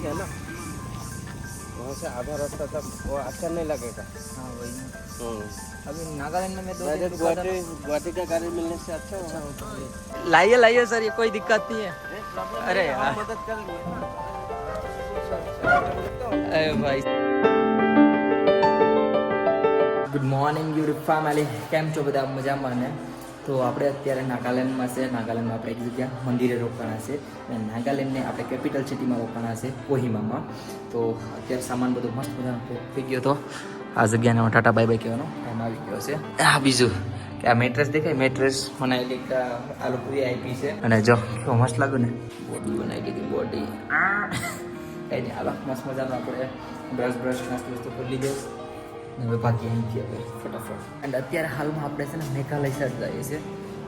है ना, वहाँ से आधा रास्ता तक वो अच्छा नहीं लगेगा। हाँ वही ना। हम्म, अभी नागालैंड में मैं 2 दिन डायरेक्ट रुका था। गुवाहाटी का गाड़ी मिलने से अच्छा होगा। लाइए लाइए सर, ये कोई दिक्कत नहीं है। अरे हम यार, मदद करेंगे। अरे भाई। ગુડ મોર્નિંગ યુટ્યુબ ફેમિલી, કેમ છો બધા? મજામાં ને? તો આપણે અત્યારે નાગાલેન્ડમાં છે. નાગાલેન્ડમાં આપણે એક જગ્યા મંદિરે રોકાણા છે અને નાગાલેન્ડને આપણે કેપિટલ સિટીમાં રોકાણા છે, કોહિમામાં. તો અત્યારે સામાન બધો મસ્ત મજાનો થઈ ગયો હતો. આ જગ્યાને ટાટા બાય બાય કહેવાનો ટાઈમ આવી ગયો છે. આ બીજું કે આ મેટ્રેસ દેખાય, મેટ્રેસ બનાવેલી આ લોકોએ આપી છે. અને જો કેવો મસ્ત લાગ્યું ને, બોડી બનાવી દીધી, બોડી. કંઈ નહીં, આવા મસ્ત મજાનો આપણે બ્રશ મસ્ત વસ્તુ કરી લીધો. હવે બાકી અહીંથી હવે ફટાફટ. એન્ડ અત્યારે હાલમાં આપણે છે ને મેઘાલય સાઈડ જઈએ છીએ.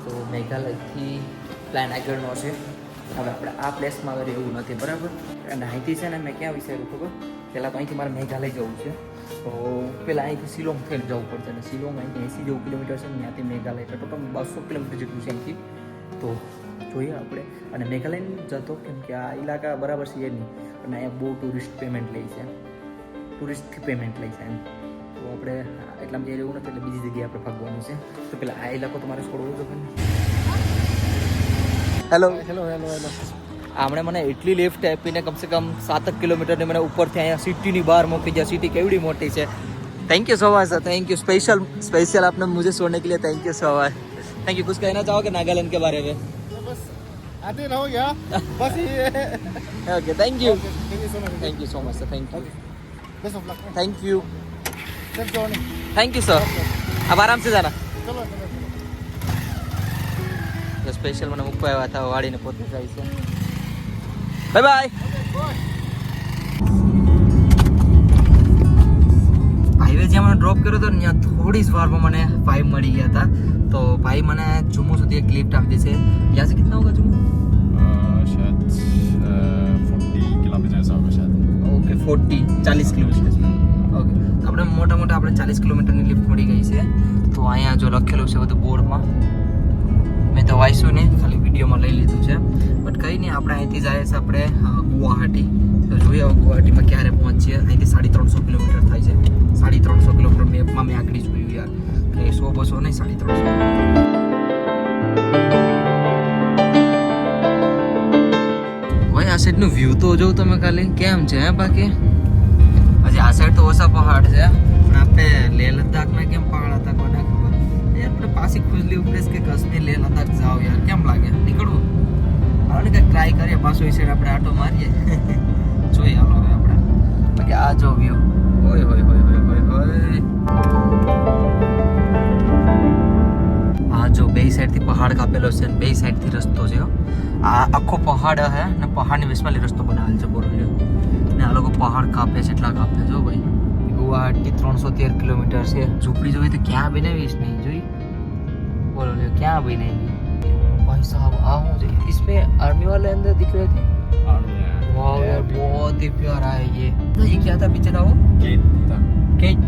તો મેઘાલયથી પ્લાન આગળનો છે. હવે આપણે આ પ્લેસમાં હવે રહેવું નથી, બરાબર? અને અહીંથી છે ને મેં ક્યાં વિચાર્યું ખબર? પહેલાં તો અહીંથી મારે મેઘાલય જવું છે. તો પહેલાં અહીંથી શિલોંગ થઈને જવું પડશે. અને શિલોંગ અહીંથી 80 જેવું કિલોમીટર છે ને, ત્યાંથી મેઘાલય એટલે ટોટલ 200 કિલોમીટર જેટલું છે અહીંથી. તો જોઈએ આપણે. અને મેઘાલય જતો કેમ કે આ ઇલાકા બરાબર છે એ નહીં, અને અહીંયા બહુ ટુરિસ્ટ પેમેન્ટ લે છે, ટુરિસ્ટથી પેમેન્ટ લે છે એમ. તો આપણે એટલામાં જઈ રહેવું નથી, એટલે બીજી જગ્યાએ આપણે ભાગવાનું છે. તો પેલા આ ઇલાકો તમારે છોડવો તો પણ. Hello hello hello hello. આમણે મને એટલી લિફ્ટ આપીને કમસે કમ 7 કિલોમીટરની મને ઉપરથી અહીંયા સિટીની બહાર મૂકી दिया. सिटी केवड़ी मोटी है. Thank you so much sir, thank you. Special आपने मुझे छोड़ने के लिए thank you so much. Thank you. कुछ कहना चाहोगे नागालैंड के बारे में? बस आते रहो यार, बस ये। Okay, thank you. Thank you so much. Thank you so much sir, thank you. Best of luck. Thank you. सब जॉनी। Thank you sir. अब आराम से जाना. चलो चलो चलो। તો સ્પેશિયલ મને મૂકવા આવ્યા હતા, વાળીને પોતે જાય છે. Bye bye. હાઈવે જ્યાં મને ડ્રોપ કર્યો હતો ને, ત્યાં થોડી જ વારમાં મને ભાઈ મળી ગયા હતા. તો ભાઈ મને જમ્મુ સુધી એક લિફ્ટ આપી દેશે. यहाँ से कितना होगा जम्मू? शायद 40 किलोमीटर होगा शायद. Okay, 40 kilometre. ઓકે, તો આપણે મોટા આપણે 40 કિલોમીટરની લિફ્ટ મળી ગઈ છે. તો અહીંયા જો લખેલું છે બધું બોર્ડમાં, મેં તો વાંચ્યું નહીં, ખાલી વિડીયોમાં લઈ લીધું છે. બટ કંઈ નહીં, આપણે અહીંથી જાય છે આપણે ગુવાહાટી. તો જોઈએ હવે ગુવાહાટીમાં ક્યારે પહોંચીએ. અહીંથી 350 કિલોમીટર થાય છે. 350 કિલોમીટર મેપમાં મેં આગળ જોયું યાર, કે 100-200 નહીં, 350. ભાઈ આ સાઈડનું વ્યૂ તો જોઉં તમે ખાલી, કેમ છે હે? બાકી હજી આ સાઈડ તો ઓછા પહાડ છે, પણ આપણે લેહ લદ્દાખના કેમ પહાડ હતા કોને ખબર. આપણે પાછી ખુજલી ઉપડેશ કે કાશ્મીર લેહ લદ્દાખ જાઓ યાર, કેમ લાગે નીકળવું? હાલો ને કંઈક ટ્રાય કરીએ, પાછો એ સાઈડ આપણે આટો મારીએ. જોઈએ હાલો હવે આપણે. બાકી આ જો વ્યૂ, હોય હોય હોય હોય હોય હોય. આ જો બે સાઈડથી પહાડ કાપેલો છે ને બે સાઈડથી રસ્તો છે. આ આખો પહાડ હે ને પહાડની વચમાં રસ્તો બનાવેલ છે, બોલો. ને આ લોકો પહાડ કાપે છે, એટલા કાપે જો ભાઈ. गुवाहाटी 313 किलोमीटर से. झोपड़ी जो है तो क्या बनावी इसने, જોઈ बोलो ले क्या बनावी भाई साहब. आओ इसमें आर्मी वाले अंदर दिख रहे थे. वाह यार, बहुत ही प्यारा है ये. तो ये क्या था बेचारा वो गेट था. गेट,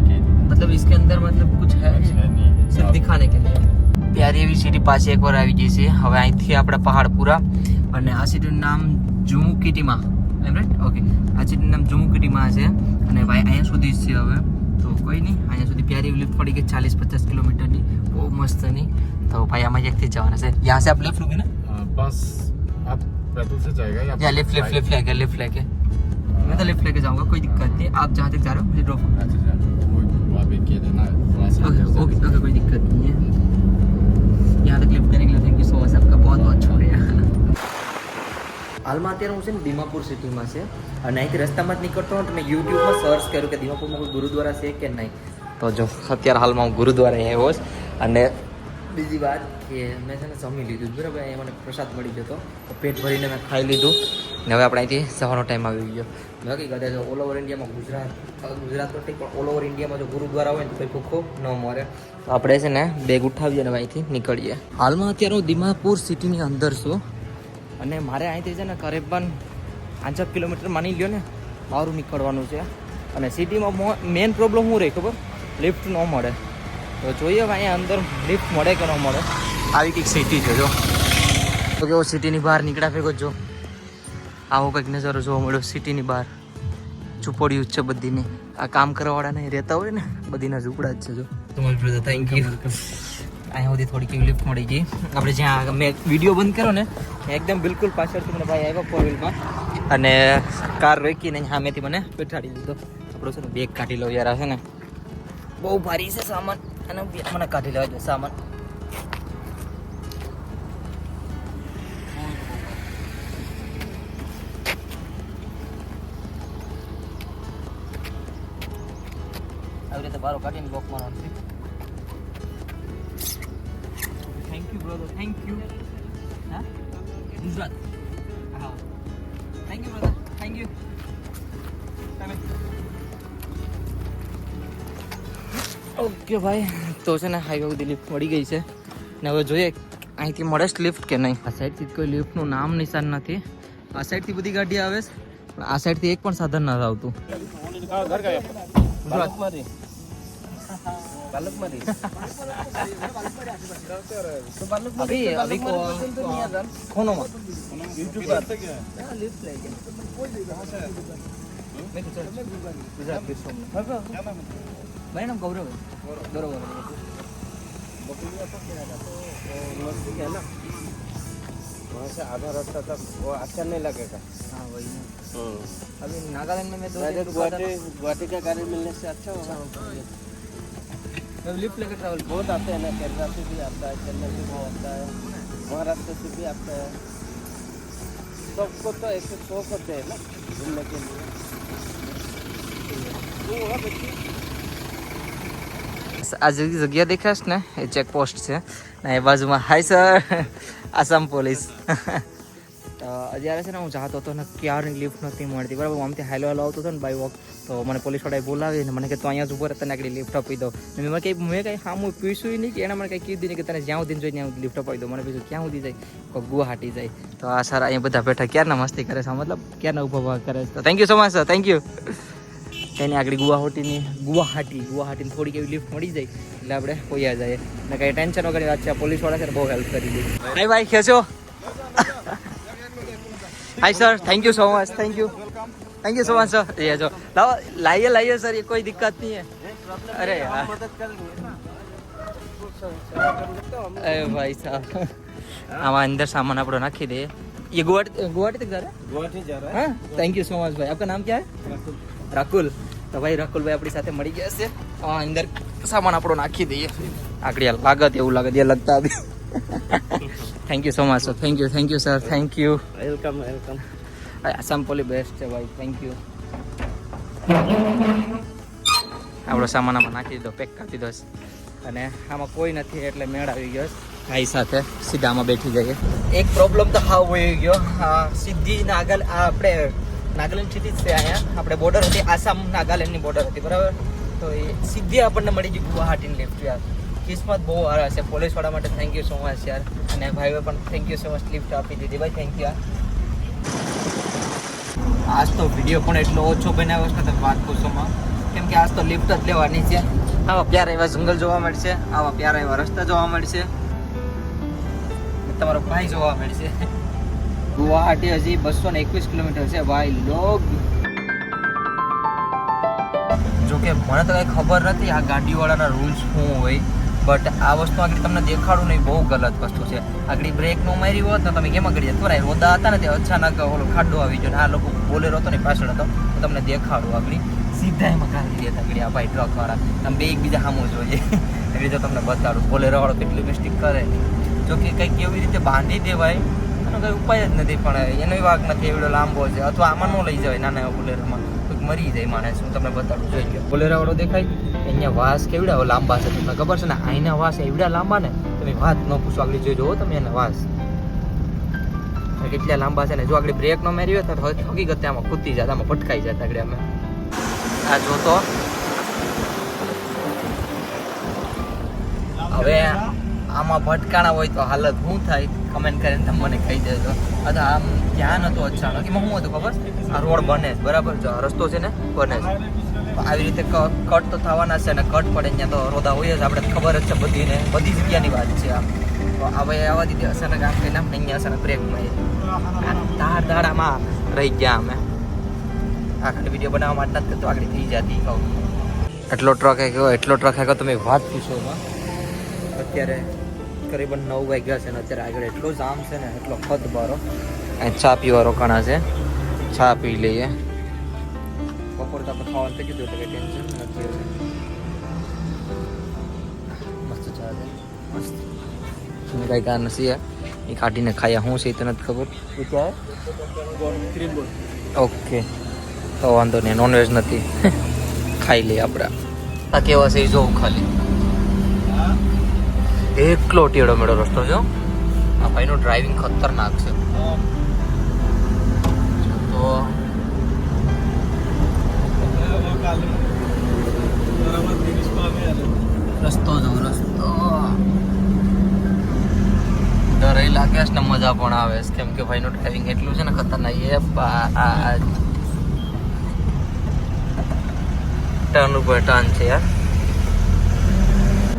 गेट मतलब इसके अंदर मतलब कुछ है नहीं, सिर्फ दिखाने के लिए. प्यारी એવી સિટી પાછી એકવાર આવી ગઈ છે. હવે અહીંથી આપણે પહાડ પૂરા. અને આ સિટીનું નામ જુમુકીટીમાં, એમ રાઈટ? ઓકે, આ સિટીનું નામ જુમુકીટીમાં છે. અને ભાઈ અહીંયા સુધી જ છે હવે. તો કોઈ નહીં, અહીંયા સુધી પ્યારી લિફ્ટ પડી ગઈ 40-50 કિલોમીટરની, બહુ મસ્તની. તો ભાઈ આમાં એકથી જ જવાના છે. यहाँ से आप लेफ्ट लोगे ना? बस आप पेट्रोल से जाएगा या या लिफ्ट लेके मैं तो लिफ्ट लेके जाऊंगा, कोई दिक्कत नहीं. आप जहाँ तक जा रहे हो मुझे ड्रॉप करना. अच्छा वो वहाँ पे किया देना है. ओके ओके ओके, कोई दिक्कत नहीं है. यहाँ तक लिफ्ट करने के लिए थैंक यू सो मच, आपका बहुत बहुत शुक्रिया. હાલમાં અત્યારે હું છે ને દીમાપુર સિટીમાં છે. અને અહીંથી રસ્તામાં જ નીકળતો હોઉં તો મેં યુટ્યુબમાં સર્ચ કર્યું કે દીમાપુરમાં કોઈ ગુરુદ્વારા છે કે નહીં. તો જો અત્યારે હાલમાં હું ગુરુદ્વારા આવ્યો છું. અને બીજી વાત કે મેં છે ને જમી લીધું, બરાબર? અહીંયા મને પ્રસાદ મળી ગયો હતો, તો પેટ ભરીને મેં ખાઈ લીધું. ને હવે આપણે અહીંથી સવારનો ટાઈમ આવી ગયો. બાકી કદાચ ઓલ ઓવર ઇન્ડિયામાં ગુજરાત તો ઠીક, પણ ઓલ ઓવર ઇન્ડિયામાં જો ગુરુદ્વારા હોય ને તો કંઈ ભૂખો ન મરે. તો આપણે છે ને બેગ ઉઠાવીએ અને અહીંથી નીકળીએ. હાલમાં અત્યારે હું દીમાપુર સિટીની અંદર છું. અને મારે અહીંથી છે ને કરીબન 5 કિલોમીટર માની લ્યો ને મારું નીકળવાનું છે. અને સિટીમાં મેઇન પ્રોબ્લેમ શું રહે ખબર? લિફ્ટ ન મળે. તો જોઈએ હવે અહીંયા અંદર લિફ્ટ મળે કે ન મળે. આવી કંઈક સિટી છે જો. તો કેવો સિટીની બહાર નીકળ્યા ભેગો જો આવો કંઈક નજારો જોવા મળ્યો સિટીની બહાર. ઝૂંપડીઓ જ છે બધીની. આ કામ કરવાવાળા નહીં રહેતા હોય ને બધીના ઝૂંપડા જ છે. જો તમારું બ્રધર થેન્ક યુ. અહીંયા સુધી થોડી કેવી લિફ્ટ મળી ગઈ. આપણે જ્યાં મેં વિડીયો બંધ કર્યો ને એકદમ બિલકુલ પાછળથી મને ભાઈ આવ્યા 4 વ્હીલમાં અને કાર રોકીને સામેથી મને બેઠાડી દીધો. આપણો છે ને બેગ કાઢી લો યાર. છે ને બહુ ભારી છે સામાન અને મને કાઢી લેવા દો સામાન. આવી રીતે બારો કાઢીને લોક મારવાનું છે. Thank you brother, thank you. હા ગુજરાત. હા thank you brother, thank you. Okay ભાઈ, તો છે ને હાઈવે સુધી લિફ્ટ મળી ગઈ છે ને હવે જોઈએ અહીંથી મળે છે લિફ્ટ કે નહીં. આ સાઈડથી કોઈ લિફ્ટનું નામ નિશાન નથી. આ સાઈડથી બધી ગાડી આવે છે પણ આ સાઈડથી એક પણ સાધન નથી આવતું. अभी अभी को खोनो में मेरा नाम गौरव है. गौरव है ना. वहाँ से आधा रास्ता तक वो अच्छा नहीं लगेगा. हाँ वही ना. अभी नागालैंड में मैं गुवाहाटी का गाड़ी मिलने से अच्छा होगा. लिफ्ट लेकर ट्रैवल बहुत आते हैं ना. केरला से भी आता है, चेन्नई से भी आता है, महाराष्ट्र से भी आता है. सबको तो एक शौक होते हैं ना घूमने के लिए. આ જગ્યા દેખાશ ને એ ચેકપોસ્ટ છે ને એ બાજુમાં હાય સર આસામ પોલીસ. જ્યારે છે ને હું જાતો હતો ને ક્યારની લિફ્ટ નથી મળતી બરાબર. હું આમથી હાલો આવતો હતો ને બાય વોક તો મને પોલીસવાળાએ બોલાવી ને મને કે તું અહીંયા જ ઉભો રહે તને આગળ લિફ્ટ આપી દો. ને મેં કંઈ સામું પૂછ્યું નહીં કે એને મને કંઈ કીધું નહીં કે તને જ્યાં સુધી જોઈએ ત્યાં લિફ્ટ અપાવી દો. મને બીજું ક્યાં સુધી જાય કોઈ ગુવાહાટી જાય. તો આ સારા અહીંયા બધા બેઠા ક્યારના મસ્તી કરે છે મતલબ ક્યારના ઉભા કરે છે. Thank you so much sir, thank you. એની આગળ ગુવાહાટીની થોડીક એવી લિફ્ટ મળી જાય એટલે આપણે પોયા જાય ને કંઈ ટેન્શન વગરની વાત છે. પોલીસવાળા છે ને બહુ હેલ્પ કરી દે. ભાઈ ભાઈ ખેંચો. Hi sir, thank you so much, thank you so much sir. ये जो लाइए सर, ये कोई दिक्कत नहीं है. अरे यार अरे भाई साहब आमा अंदर सामान આપણો નાખી દે. ये गुवाहाटी तक जा रहा है? गुवाहाटी जा रहा है. हाँ थैंक यू सो मच भाई. आपका नाम क्या है? राकुल. તો ભાઈ રાકુલભાઈ આપણી સાથે મળી ગયા છે. અંદર સામાન આપણો નાખી દઈએ. આગળ લાગત એવું લાગે દે લગતા બી. Thank you so much sir, thank you sir, thank you. Welcome welcome. Assam પોલી બેસ્ટ છે ભાઈ, થેન્ક યુ. આપણો સામાન આમાં નાખી દીધો, પેક કરી દીધો અને આમાં કોઈ નથી એટલે મેળ આવી ગયો. ભાઈ સાથે સીધા આમાં બેઠી જઈએ. એક પ્રોબ્લેમ તો હાવ હોઈ ગયો. સીધી આપણે નાગાલેન્ડ સિટી છે અહીંયા. આપણે બોર્ડર હતી આસામ નાગાલેન્ડની બોર્ડર હતી બરાબર. તો એ સીધી આપણને મળી ગઈ ગુવાહાટીની લિફ્ટ. યાર કિસ્મત બહુ સારા છે. પોલીસવાળા માટે થેન્ક યુ સો મચ યાર. અને ભાઈઓ પણ thank you so much lift આપી દીધી ભાઈ, થેન્ક યુ. આજ તો વિડીયો પણ એટલો ઓછો બનાવ્યો છે ને તમે વાત પૂછોમાં, કેમ કે આજ તો લિફ્ટ જ લેવાની છે. આવા પ્યારા એવા જંગલ જોવા મળશે, આવા પ્યારા એવા રસ્તા જોવા મળશે, તમારો ભાઈ જોવા મળશે. ગુવાહાટી હજી 221 કિલોમીટર છે ભાઈ લોગ. જોકે મને તો કંઈ ખબર નથી આ ગાડીવાળાના રૂલ્સ શું હોય, બટ આ વસ્તુ આગળ તમને દેખાડું નહીં, બહુ ગલત વસ્તુ છે. આગળ બ્રેક નો મારી હોત ને તમે કેમ આગળ થોડા રોદા હતા ને તે અચાનક ઓલો ખાડો આવી ગયો ને આ લોકો બોલેરો હતો ને પાછળ હતો તો તમને દેખાડું આગળ સીધા એમાં કાઢી દેતા આગળ આ ભાઈ ટ્રક વાળા. તમે બે એકબીજા સામું જોઈએ એટલે જો તમને બતાડું બોલેરો વાળો કેટલી મિસ્ટેક કરે. જો કે કંઈક એવી રીતે બાંધી દેવાય એનો કંઈ ઉપાય જ નથી, પણ એનો વાક નથી. એવડો લાંબો છે અથવા આમાં ન લઈ જવાય નાના એવા બોલેરોમાં, કોઈક મરી જાય માણસ. હું તમને બતાડું જોઈ ગયો બોલેરો વાળો દેખાય અહીંયા વાસ કેવડા લાંબા છે તમને ખબર છે ને. અહીંના વાસ એવડા લાંબા ને તમે વાત ન પૂછો. આગળ જોઈ જુઓ તમે એના વાસ કેટલા લાંબા છે ને. જો આગળ બ્રેક ન મારી હોય તો હકીકત આમાં કૂદી જાય, આમાં ભટકાઈ જાય આગળ. અમે આ જોતો હવે આમાં ભટકાણા હોય તો હાલત શું થાય કમેન્ટ કરીને તમે મને કહી દેજો. અથવા આમ ધ્યાન હતું અચાનક એમાં શું હતું ખબર, આ રોડ બને છે બરાબર, જો રસ્તો છે ને બને છે, આવી રીતે કટ તો થવાના છે ને કટ પડે ત્યાં તો રોદા હોય જ, આપણે ખબર જ છે બધીને, બધી જગ્યાની વાત છે આ. તો હવે આવા દીધી અચાનક આમ કહીને આમ અહીંયા અચાનક બ્રેક મારી ધાડામાં રહી ગયા અમે આખરે વિડીયો બનાવવા માટે નથી તો આગળ થઈ જતી કહું એટલો ટ્રક આવ્યો તમે વાત પૂછો અત્યારે કરીબન 9 વાગ્યા છે ને અત્યારે આગળ એટલો જામ છે ને એટલો ખત બારો અહીં ચા પીવા રોકાણા છે ચા પી લઈએ બપોર તો આપણે ખાવાનું થઈ ગયું એટલે કંઈ ટેન્શન નથી મસ્ત ચા છે મસ્ત કંઈ કાર નથી એ કાઢીને ખાયા હું છે એ તો નથી ખબર એ ક્યાં ઓકે તો વાંધો નહીં નોનવેજ નથી ખાઈ લઈએ આપણે આ કેવા છે એ જોવું ખાલી એકલો ટેડો મેળો રસ્તો છે આ ભાઈનો ડ્રાઇવિંગ ખતરનાક છે તો રસ્તો જો રસ્તો ડર એ લાગે છે ને મજા પણ આવે છે કેમ કે ભાઈનું ડ્રાઇવિંગ એટલું છે ને ખતરનાક એ ટર્ન ઉપર ટર્ન છે યાર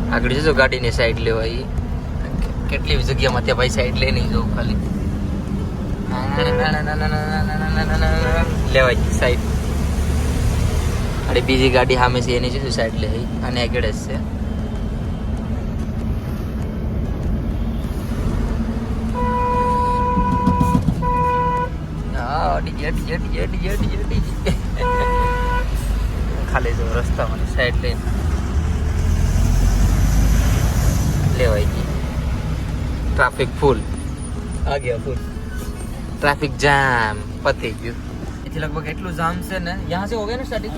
આગળ જજો ગાડીની સાઈડ લેવાય કેટલી જગ્યામાં ત્યાં ભાઈ સાઈડ લઈ નહીં જવું ખાલી લેવાય સાઈડ અરે બીજી ગાડી સામે છે એની છે સાઈડ લે અને આગળ જ છે ખાલી જો રસ્તામાં સાઈડ લઈને લેવાય ગઈ ट्रैफिक फुल आ गया फुल ट्रैफिक जाम पते गયું इथे लगभग એટલું જામ છે ને यहाँ से हो गया ना स्टार्टिंग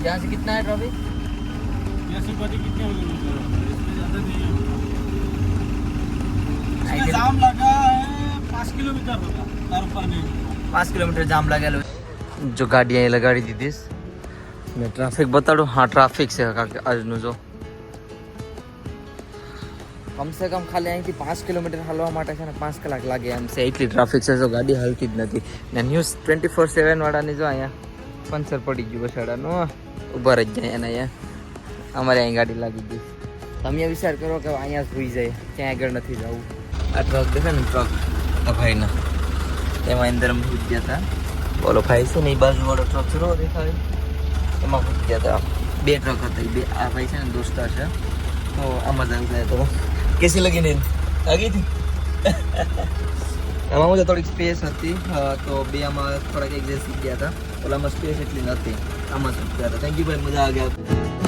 यहाँ से कितना है ट्रैफिक यहाँ से पता कितने हो गए ज़्यादा नहीं है जाम लगा है 5 किलोमीटर होगा और ऊपर नहीं 5 કિલોમીટર જામ લાગેલું જો ગાડી અહીં લગાડી દીધી મેં ટ્રાફિક બતાડું હા ટ્રાફિક છે આજનું જો कम से कम खाली અહીંથી 5 કિલોમીટર હાલવા માટે છે ને 5 કલાક લાગે એમ છે એટલી ટ્રાફિક છે તો ગાડી હલતી જ નથી ને ન્યૂઝ 24/7 વાળાની જો અહીંયા પંચર પડી ગયું બસાડાનું ઊભા રહી જાય એને અહીંયા અમારે અહીં ગાડી લાગી ગઈ તમે વિચાર કરો કે અહીંયા જ ભૂઈ જાય ક્યાં આગળ નથી જવું આ ટ્રક દેખે ને ટ્રક આ ભાઈના એમાં અંદર અમે ભૂજ ગયા હતા બોલો ભાઈ છે ને એ બાજુવાળો ટ્રક છે દેખાય એમાં ભૂજ ગયા હતા 2 ટ્રક હતા બે આ ભાઈ છે ને દોસ્તાર છે તો આમાં જ ગયા તો कैसी लगी नींद आ गई थी આમાં મુझे થોડીક સ્પેસ હતી તો બે આમાં થોડાક એક્ઝેસ શીખ ગયા હતા ઓલામાં સ્પેસ એટલી નથી આમાં શીખ ગયા હતા થેન્ક યુ ભાઈ મજા આ ગયા